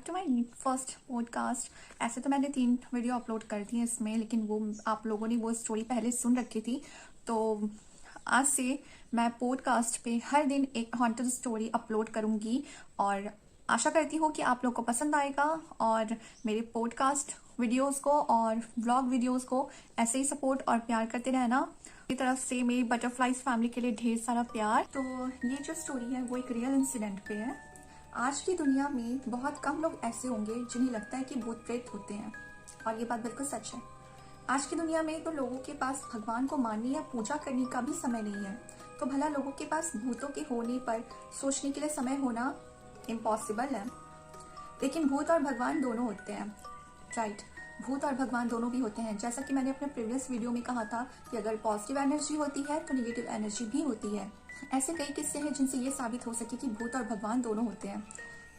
To my first podcast. ऐसे तो मैंने 3 वीडियो अपलोड कर दी हैं इसमें, लेकिन वो आप लोगों ने वो स्टोरी पहले सुन रखी थी। तो आज से मैं पॉडकास्ट पे हर दिन एक हॉन्टेड स्टोरी अपलोड करूंगी और आशा करती हूँ कि आप लोग को पसंद आएगा। और मेरे पॉडकास्ट वीडियोस को और व्लॉग वीडियोस को ऐसे ही सपोर्ट और प्यार करते रहना। की तरफ से मेरी बटरफ्लाइज फैमिली के लिए ढेर सारा प्यार। तो ये जो स्टोरी है वो एक रियल इंसिडेंट पे है। आज की दुनिया में बहुत कम लोग ऐसे होंगे जिन्हें लगता है कि भूत प्रेत होते हैं, और ये बात बिल्कुल सच है। आज की दुनिया में तो लोगों के पास भगवान को मानने या पूजा करने का भी समय नहीं है, तो भला लोगों के पास भूतों के होने पर सोचने के लिए समय होना इम्पॉसिबल है। लेकिन भूत और भगवान दोनों होते हैं, राइट। भूत और भगवान दोनों भी होते हैं। जैसा कि मैंने अपने प्रीवियस वीडियो में कहा था कि अगर पॉजिटिव एनर्जी होती है तो नेगेटिव एनर्जी भी होती है। ऐसे कई किस्से हैं जिनसे ये साबित हो सके कि भूत और भगवान दोनों होते हैं।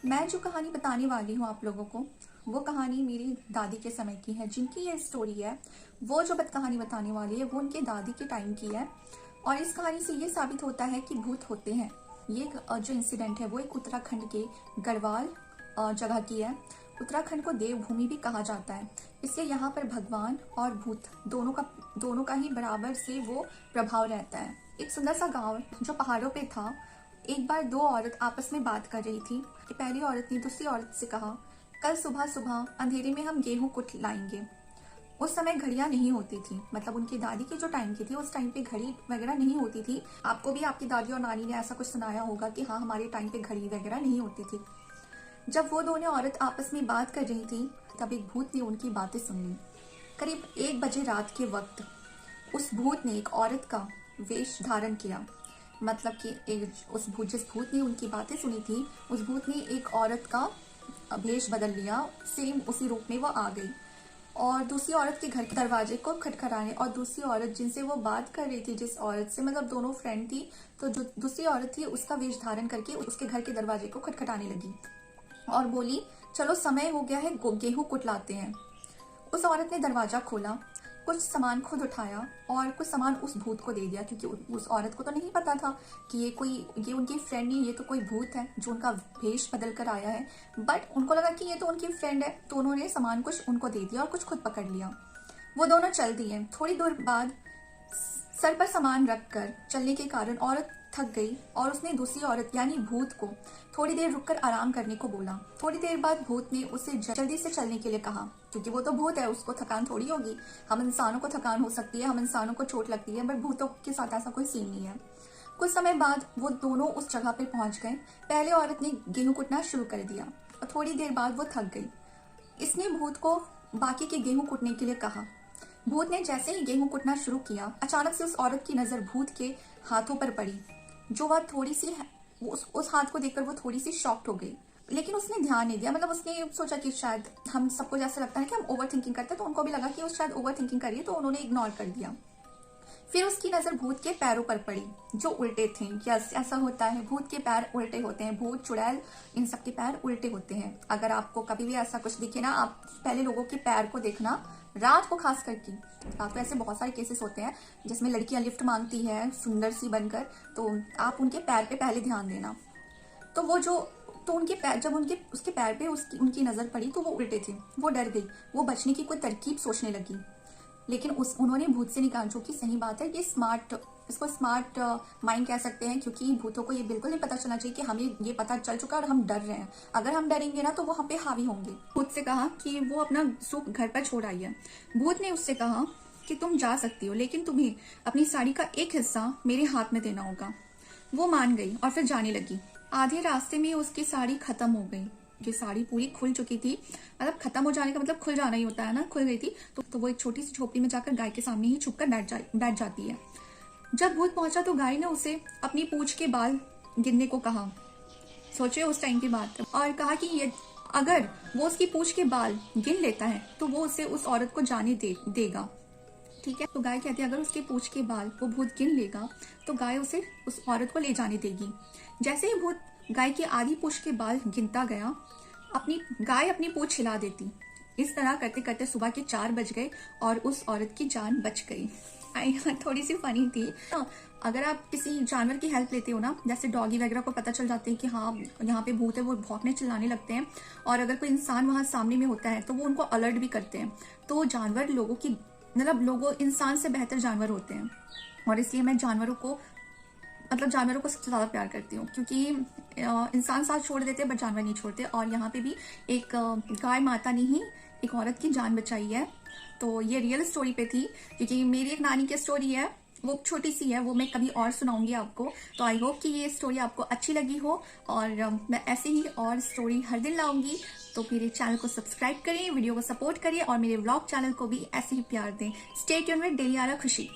मैं जो कहानी बताने वाली हूँ आप लोगों को, वो कहानी मेरी दादी के समय की है। जिनकी ये स्टोरी है, वो जो कहानी बताने वाली है वो उनके दादी के टाइम की है। और इस कहानी से ये साबित होता है कि भूत होते हैं। ये जो इंसिडेंट है वो एक उत्तराखंड के गढ़वाल जगह की है। उत्तराखंड को देवभूमि भी कहा जाता है, इसलिए यहाँ पर भगवान और भूत दोनों का ही बराबर से वो प्रभाव रहता है। एक सुंदर सा गांव जो पहाड़ों पे था। एक बार 2 औरत आपस में बात कर रही थी कि पहली औरत ने दूसरी औरत से कहा, कल सुबह सुबह अंधेरे में हम गेहूं कुट लाएंगे। उस समय घड़ियां नहीं होती थी, मतलब उनकी दादी के जो टाइम की थी उस टाइम पे घड़ी वगैरह नहीं होती थी। आपको भी आपकी दादी और नानी ने ऐसा कुछ सुनाया होगा कि हाँ, हमारे टाइम पे घड़ी वगैरह नहीं होती थी। जब वो दोनों औरत आपस में बात कर रही थी तब एक भूत ने उनकी बातें सुन ली। करीब 1 बजे रात के वक्त उस भूत ने एक औरत का वेश धारण किया। मतलब कि जिस भूत ने उनकी बातें सुनी थी, उस भूत ने एक औरत का वेश बदल लिया। सेम उसी रूप में वो आ गई और दूसरी औरत के घर के दरवाजे को खटखटाने, और दूसरी औरत जिनसे वो बात कर रही थी, जिस औरत से, मतलब दोनों फ्रेंड थी, तो जो दूसरी औरत थी उसका वेश धारण करके उसके घर के दरवाजे को खटखटाने लगी और बोली, चलो समय हो गया है, गेहूं कुटलाते हैं। उस औरत ने दरवाजा खोला, कुछ सामान खुद उठाया और कुछ सामान उस भूत को दे दिया, क्योंकि उस औरत को तो नहीं पता था कि ये उनकी फ्रेंड नहीं, ये तो कोई भूत है जो उनका भेष बदल कर आया है। बट उनको लगा कि ये तो उनकी फ्रेंड है, तो उन्होंने सामान कुछ उनको दे दिया और कुछ खुद पकड़ लिया। वो दोनों चल दिए। थोड़ी देर बाद सर पर सामान रखकर चलने के कारण औरत थक गई और उसने दूसरी औरत यानी भूत को थोड़ी देर रुककर आराम करने को बोला। थोड़ी देर बाद भूत ने उसे जल्दी से चलने के लिए कहा, क्योंकि वो तो भूत है, उसको थकान थोड़ी होगी। हम इंसानों को थकान हो सकती है, हम इंसानों को चोट लगती है, बट भूतों के साथ ऐसा कोई सीन नहीं है। कुछ समय बाद वो दोनों उस जगह पर पहुंच गए। पहले औरत ने गेहूं कुटना शुरू कर दिया और थोड़ी देर बाद वो थक गई। इसने भूत को बाकी के गेहूं कुटने के लिए कहा। भूत ने जैसे ही गेहूं कुटना शुरू किया, अचानक से उस औरत की नजर भूत के हाथों पर पड़ी, जो वह थोड़ी सी उस हाथ को देखकर वो थोड़ी सी शॉक्ड हो गई। लेकिन उसने ध्यान नहीं दिया, मतलब उसने सोचा कि शायद हम सबको जैसे लगता है कि हम ओवर थिंकिंग करते हैं, तो उनको भी लगा कि वो शायद ओवर थिंकिंग करिए, तो उन्होंने इग्नोर कर दिया। फिर उसकी नजर भूत के पैरों पर पड़ी जो उल्टे थे। यस, ऐसा होता है, भूत के पैर उल्टे होते हैं। भूत, चुड़ैल, इन सब के पैर उल्टे होते हैं। अगर आपको कभी भी ऐसा कुछ दिखे ना, आप पहले लोगों के पैर को देखना, रात को खास करके। रात को ऐसे बहुत सारे केसेस होते हैं जिसमें लड़कियां लिफ्ट मांगती है सुंदर सी बनकर, तो आप उनके पैर पे पहले ध्यान देना। तो उनके पैर, जब उसके पैर पे उनकी नजर पड़ी तो वो उल्टे थे। वो डर गई, वो बचने की कोई तरकीब सोचने लगी, लेकिन उन्होंने भूत से निकाल, जो कि सही बात है। इसको स्मार्ट माइंड कह सकते हैं, क्योंकि भूतों को ये बिल्कुल नहीं पता चलना चाहिए कि हमें ये पता चल चुका है और हम डर रहे हैं। अगर हम डरेंगे ना तो वो हम पे हावी होंगे। भूत से कहा कि वो अपना सूप घर पर छोड़ आई है। भूत ने उससे कहा कि तुम जा सकती हो, लेकिन तुम्हें अपनी साड़ी का एक हिस्सा मेरे हाथ में देना होगा। वो मान गई और फिर जाने लगी। आधे रास्ते में उसकी साड़ी खत्म हो गई। जो साड़ी पूरी खुल चुकी थी, मतलब खत्म हो जाने का मतलब खुल जाना ही होता है ना, खुल गई थी। तो वो एक छोटी सी झोपड़ी में जाकर गाय के सामने ही छुपकर बैठ जाती है। जब भूत पहुंचा तो गाय ने उसे अपनी पूंछ के बाल गिनने को कहा। सोचे उस टाइम की बात, और कहा कि ये अगर वो उसकी पूंछ के बाल गिन लेता है तो वो उसे उस औरत को जाने देगा। ठीक है, तो गाय कहती है अगर उसके पूंछ के बाल वो भूत गिन लेगा तो गाय उसे उस औरत को ले जाने देगी। जैसे ही भूत गाय की आधी पूंछ के बाल गिनता गया, गाय अपनी पूंछ हिला देती। इस तरह करते करते सुबह के 4 बज गए और उस औरत की जान बच गई। थोड़ी सी फनी थी। तो अगर आप किसी जानवर की हेल्प लेते हो ना, जैसे डॉगी वगैरह को पता चल जाते हैं कि हाँ यहाँ पे भूत है, वो भौंकने चिल्लाने लगते हैं, और अगर कोई इंसान वहां सामने में होता है तो वो उनको अलर्ट भी करते हैं। तो जानवर लोगों की, मतलब लोगों, इंसान से बेहतर जानवर होते हैं, और इसलिए मैं जानवरों को, मतलब जानवरों को सबसे ज्यादा प्यार करती हूँ, क्योंकि इंसान साथ छोड़ देते हैं बट जानवर नहीं छोड़ते। और यहाँ पे भी एक गाय माता ने ही एक औरत की जान बचाई है। तो ये रियल स्टोरी पे थी, क्योंकि मेरी एक नानी की स्टोरी है, वो छोटी सी है, वो मैं कभी और सुनाऊंगी आपको। तो आई होप कि ये स्टोरी आपको अच्छी लगी हो, और मैं ऐसे ही और स्टोरी हर दिन लाऊंगी। तो मेरे चैनल को सब्सक्राइब करिए, वीडियो को सपोर्ट करिए, और मेरे व्लॉग चैनल को भी ऐसे ही प्यार दें। स्टे ट्यून विद डेली आरा खुशी।